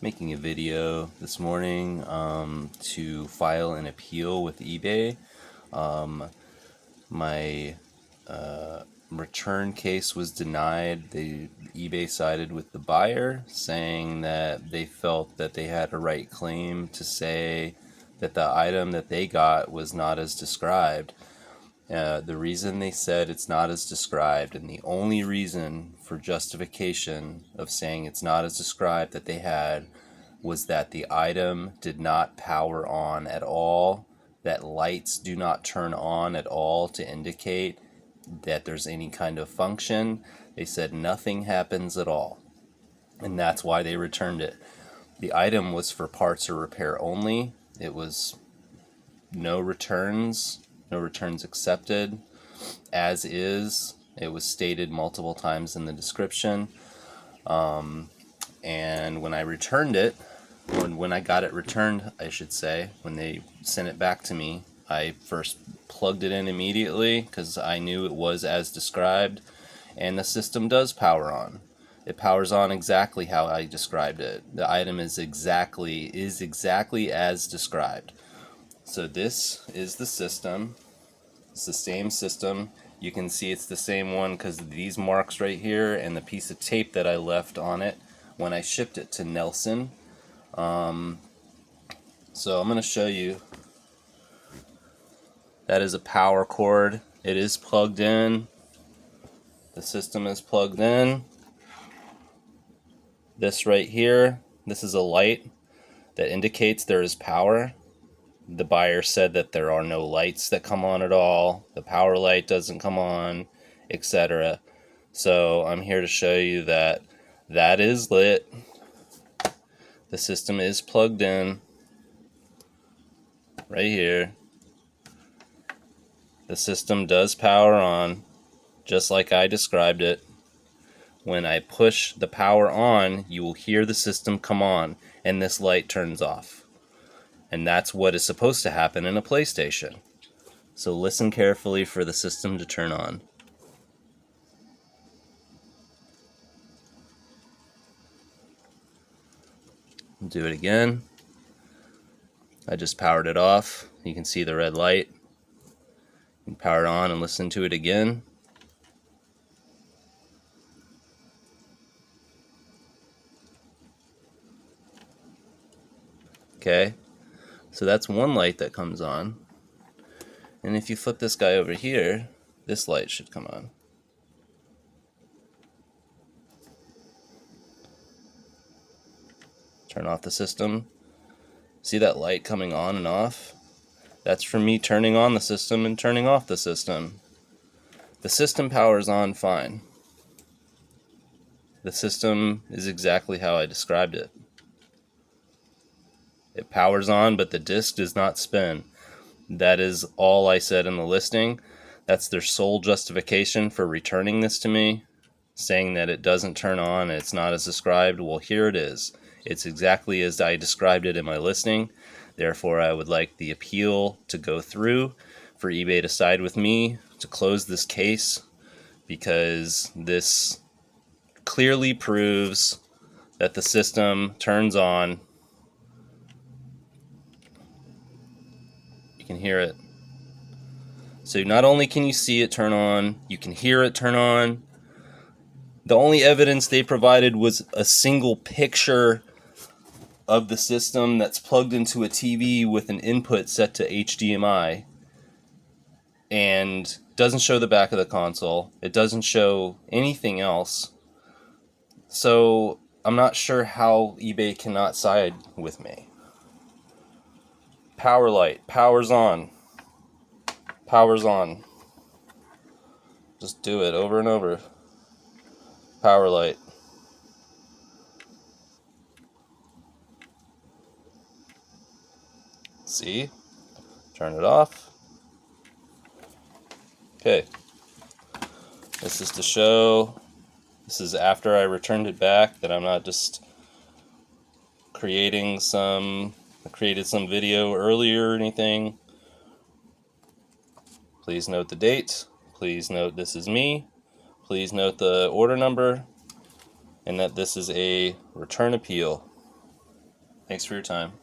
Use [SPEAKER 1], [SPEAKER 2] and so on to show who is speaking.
[SPEAKER 1] making a video this morning to file an appeal with eBay. My return case was denied. eBay sided with the buyer, saying that they felt that they had a right claim to say that the item that they got was not as described. The reason they said it's not as described, and the only reason for justification of saying it's not as described that they had, was that the item did not power on at all, that lights do not turn on at all to indicate that there's any kind of function. They said nothing happens at all, and that's why they returned it. The item was for parts or repair only. It was no returns accepted, as is. It was stated multiple times in the description. And when I returned it, when I got it returned, I should say, when they sent it back to me, I first plugged it in immediately because I knew it was as described, and the system does power on. It powers on exactly how I described it. The item is exactly as described. So this is the system. It's the same system. You can see it's the same one because of these marks right here and the piece of tape that I left on it when I shipped it to Nelson. So I'm going to show you. That is a power cord. It is plugged in. The system is plugged in. This right here, this is a light that indicates there is power. The buyer said that there are no lights that come on at all. The power light doesn't come on, etc. So I'm here to show you that that is lit. The system is plugged in right here. The system does power on just like I described it. When I push the power on, you will hear the system come on and this light turns off. And that's what is supposed to happen in a PlayStation. So listen carefully for the system to turn on. Do it again. I just powered it off. You can see the red light. You can power it on and listen to it again. Okay, so that's one light that comes on. And if you flip this guy over here, this light should come on. Turn off the system. See that light coming on and off? That's from me turning on the system and turning off the system. The system powers on fine. The system is exactly how I described it. It powers on, but the disc does not spin. That is all I said in the listing. That's their sole justification for returning this to me, saying that it doesn't turn on and it's not as described. Well, here it is. It's exactly as I described it in my listing. Therefore, I would like the appeal to go through, for eBay to side with me to close this case, because this clearly proves that the system turns on. You can hear it. So not only can you see it turn on, you can hear it turn on. The only evidence they provided was a single picture of the system that's plugged into a TV with an input set to HDMI, and doesn't show the back of the console. It doesn't show anything else. So I'm not sure how eBay cannot side with me. Power light, powers on. Powers on. Just do it over and over. Power light. See? Turn it off. Okay. This is to show, this is after I returned it back, that I'm not just created some video earlier or anything. Please note the date. Please note this is me. Please note the order number, and that this is a return appeal. Thanks for your time.